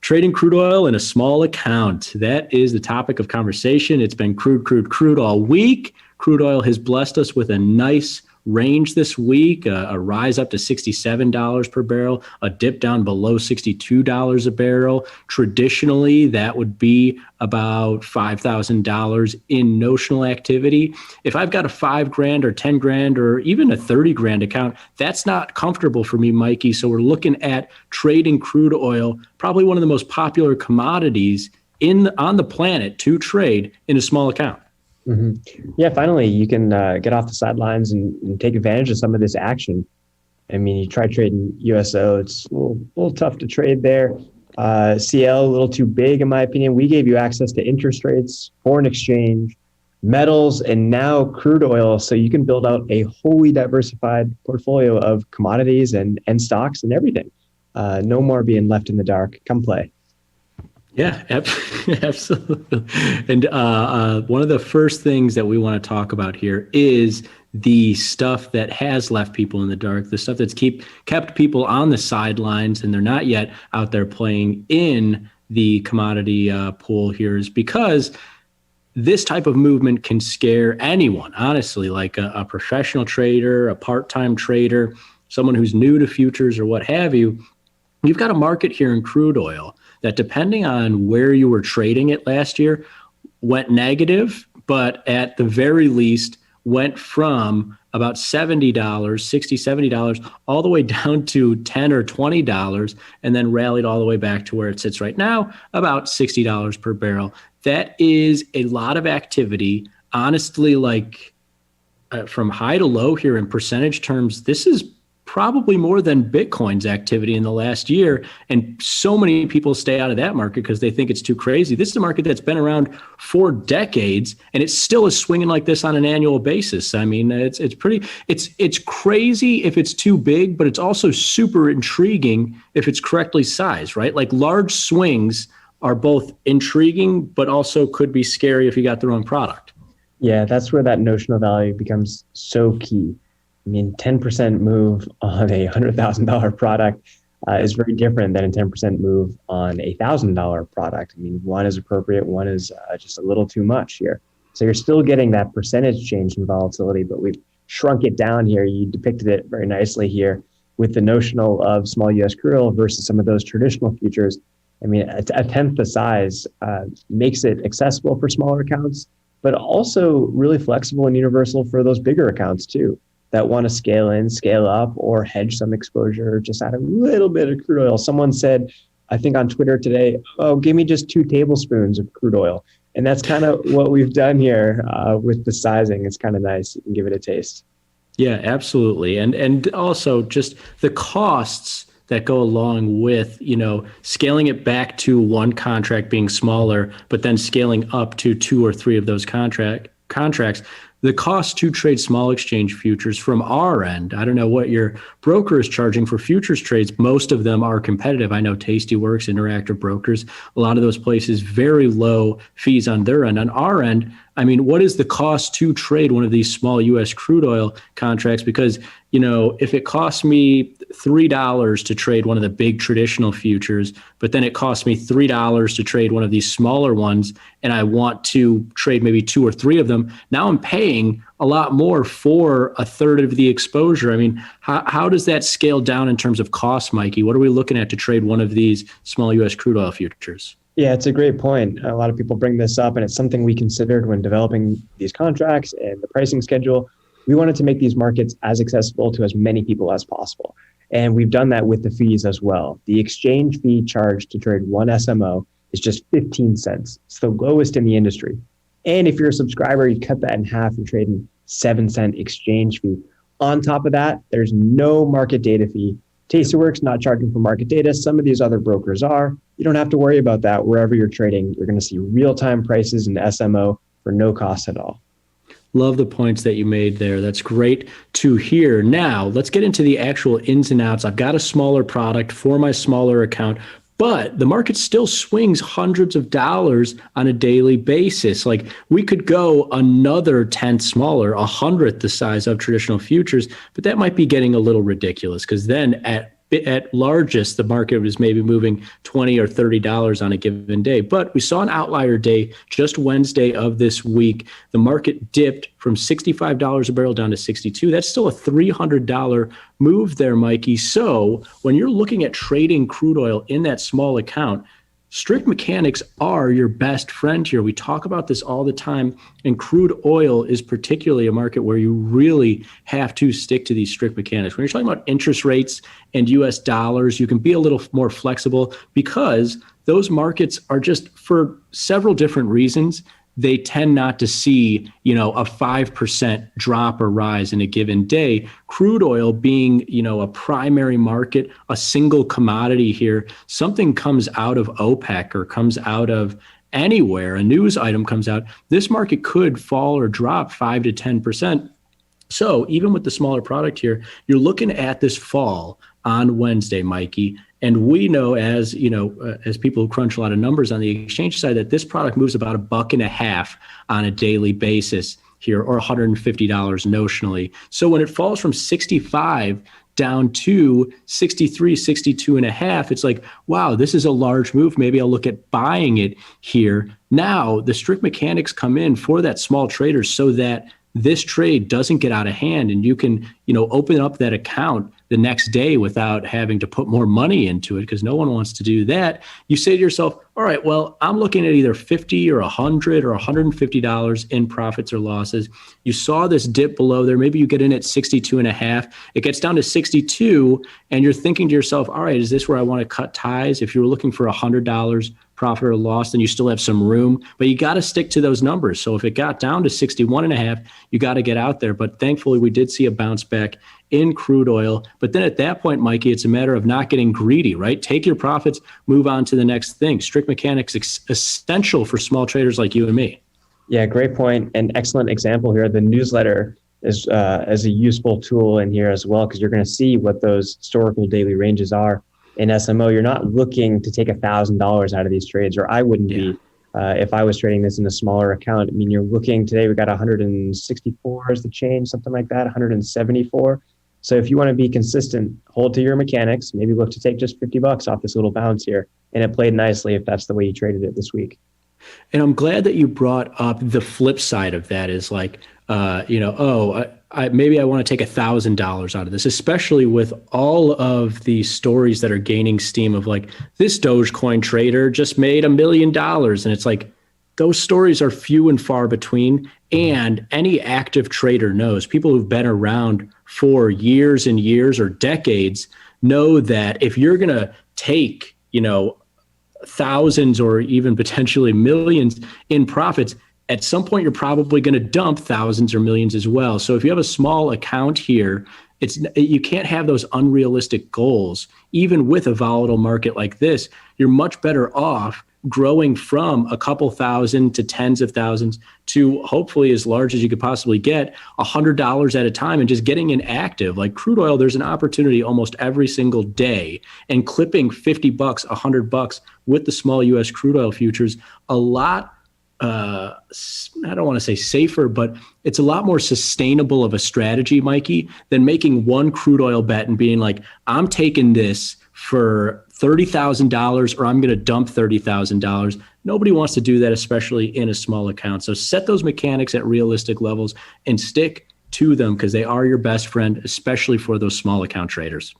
Trading crude oil in a small account. That is the topic of conversation. It's been crude all week. Crude oil has blessed us with a nice range this week, a rise up to $67 per barrel, a dip down below $62 a barrel. Traditionally, that would be about $5,000 in notional activity. If I've got a $5,000 or $10,000 or even a $30,000 account, that's not comfortable for me, Mikey. So we're looking at trading crude oil, probably one of the most popular commodities on the planet to trade in a small account. Mm-hmm. Yeah, finally, you can get off the sidelines and take advantage of some of this action. I mean, you try trading USO, it's a little tough to trade there. CL, a little too big, in my opinion. We gave you access to interest rates, foreign exchange, metals, and now crude oil. So you can build out a wholly diversified portfolio of commodities and stocks and everything. No more being left in the dark. Come play. Yeah, absolutely. And one of the first things that we want to talk about here is the stuff that has left people in the dark, the stuff that's kept people on the sidelines and they're not yet out there playing in the commodity pool here, is because this type of movement can scare anyone, honestly, like a professional trader, a part-time trader, someone who's new to futures or what have you. You've got a market here in crude oil that, depending on where you were trading it last year, went negative, but at the very least went from about $70, $60, $70, all the way down to $10 or $20, and then rallied all the way back to where it sits right now, about $60 per barrel. That is a lot of activity. Honestly, from high to low here in percentage terms, this is probably more than Bitcoin's activity in the last year. And so many people stay out of that market because they think it's too crazy. This is a market that's been around for decades, and it still is swinging like this on an annual basis. I mean, it's crazy if it's too big, but it's also super intriguing if it's correctly sized, right? Like, large swings are both intriguing, but also could be scary if you got the wrong product. Yeah, that's where that notional value becomes so key. I mean, 10% move on a $100,000 product is very different than a 10% move on a $1,000 product. I mean, one is appropriate, one is just a little too much here. So you're still getting that percentage change in volatility, but we've shrunk it down here. You depicted it very nicely here with the notional of small U.S. crude oil versus some of those traditional futures. I mean, a tenth the size makes it accessible for smaller accounts, but also really flexible and universal for those bigger accounts too, that want to scale in, scale up, or hedge some exposure, just add a little bit of crude oil. Someone said, I think on Twitter today, oh, give me just 2 tablespoons of crude oil. And that's kind of what we've done here with the sizing. It's kind of nice. You can give it a taste. Yeah, absolutely. And also just the costs that go along with, scaling it back to one contract being smaller, but then scaling up to 2 or 3 of those contracts. The cost to trade small exchange futures from our end, I don't know what your broker is charging for futures trades. Most of them are competitive. I know Tastyworks, Interactive Brokers, a lot of those places, very low fees on their end. On our end, I mean, what is the cost to trade one of these small U.S. crude oil contracts? Because, if it costs me $3 to trade one of the big traditional futures, but then it costs me $3 to trade one of these smaller ones, and I want to trade maybe 2 or 3 of them, now I'm paying a lot more for a third of the exposure. I mean, how does that scale down in terms of cost, Mikey? What are we looking at to trade one of these small U.S. crude oil futures? Yeah, it's a great point. A lot of people bring this up, and it's something we considered when developing these contracts and the pricing schedule. We wanted to make these markets as accessible to as many people as possible. And we've done that with the fees as well. The exchange fee charged to trade one SMO is just 15 cents. It's the lowest in the industry. And if you're a subscriber, you cut that in half, you're trading 7-cent exchange fee. On top of that, there's no market data fee. Tastyworks not charging for market data. Some of these other brokers are. You don't have to worry about that. Wherever you're trading, you're going to see real-time prices in SMO for no cost at all. Love the points that you made there. That's great to hear. Now, let's get into the actual ins and outs. I've got a smaller product for my smaller account, but the market still swings hundreds of dollars on a daily basis. Like, we could go another tenth smaller, 100th the size of traditional futures, but that might be getting a little ridiculous, because then at at largest, the market was maybe moving $20 or $30 on a given day. But we saw an outlier day just Wednesday of this week. The market dipped from $65 a barrel down to 62. That's still a $300 move there, Mikey. So when you're looking at trading crude oil in that small account, strict mechanics are your best friend here. We talk about this all the time, and crude oil is particularly a market where you really have to stick to these strict mechanics. When you're talking about interest rates and US dollars, you can be a little more flexible because those markets are just, for several different reasons, they tend not to see, a 5% drop or rise in a given day. Crude oil being, a primary market, a single commodity here, something comes out of OPEC or comes out of anywhere, a news item comes out, this market could fall or drop 5 to 10%. So even with the smaller product here, you're looking at this fall on Wednesday, Mikey. And we know, as as people who crunch a lot of numbers on the exchange side, that this product moves about $1.50 on a daily basis here, or $150 notionally. So when it falls from 65 down to 63, 62 and a half, it's like, wow, this is a large move. Maybe I'll look at buying it here. Now the strict mechanics come in for that small trader so that this trade doesn't get out of hand, and you can, open up that account the next day without having to put more money into it, because no one wants to do that. You say to yourself, all right, well, I'm looking at either $50 or $100 or $150 in profits or losses. You saw this dip below there. Maybe you get in at 62 and a half. It gets down to 62, and you're thinking to yourself, all right, is this where I want to cut ties? If you were looking for $100 profit or loss, then you still have some room, but you got to stick to those numbers. So if it got down to 61 and a half, you got to get out there. But thankfully we did see a bounce back in crude oil. But then at that point, Mikey, it's a matter of not getting greedy, right? Take your profits, move on to the next thing. Strict mechanics essential for small traders like you and me. Yeah, great point. And excellent example here. The newsletter is as a useful tool in here as well, because you're going to see what those historical daily ranges are. In SMO, you're not looking to take $1,000 out of these trades, or I wouldn't be if I was trading this in a smaller account. I mean, you're looking today, we got 164 is the change, something like that, 174. So if you want to be consistent, hold to your mechanics, maybe look to take just $50 off this little bounce here. And it played nicely if that's the way you traded it this week. And I'm glad that you brought up the flip side of that, is like, maybe I want to take $1,000 out of this, especially with all of the stories that are gaining steam of like, this Dogecoin trader just made $1 million. And it's like, those stories are few and far between. And any active trader knows, people who've been around for years and years or decades know that if you're going to take, thousands or even potentially millions in profits, at some point you're probably going to dump thousands or millions as well. So if you have a small account here, you can't have those unrealistic goals. Even with a volatile market like this, you're much better off growing from a couple thousand to tens of thousands to hopefully as large as you could possibly get, $100 at a time, and just getting in active. Like crude oil, there's an opportunity almost every single day, and clipping $50, $100 with the small US crude oil futures, a lot, I don't want to say safer, but it's a lot more sustainable of a strategy, Mikey, than making one crude oil bet and being like, I'm taking this for $30,000 or I'm going to dump $30,000. Nobody wants to do that, especially in a small account. So set those mechanics at realistic levels and stick to them, because they are your best friend, especially for those small account traders.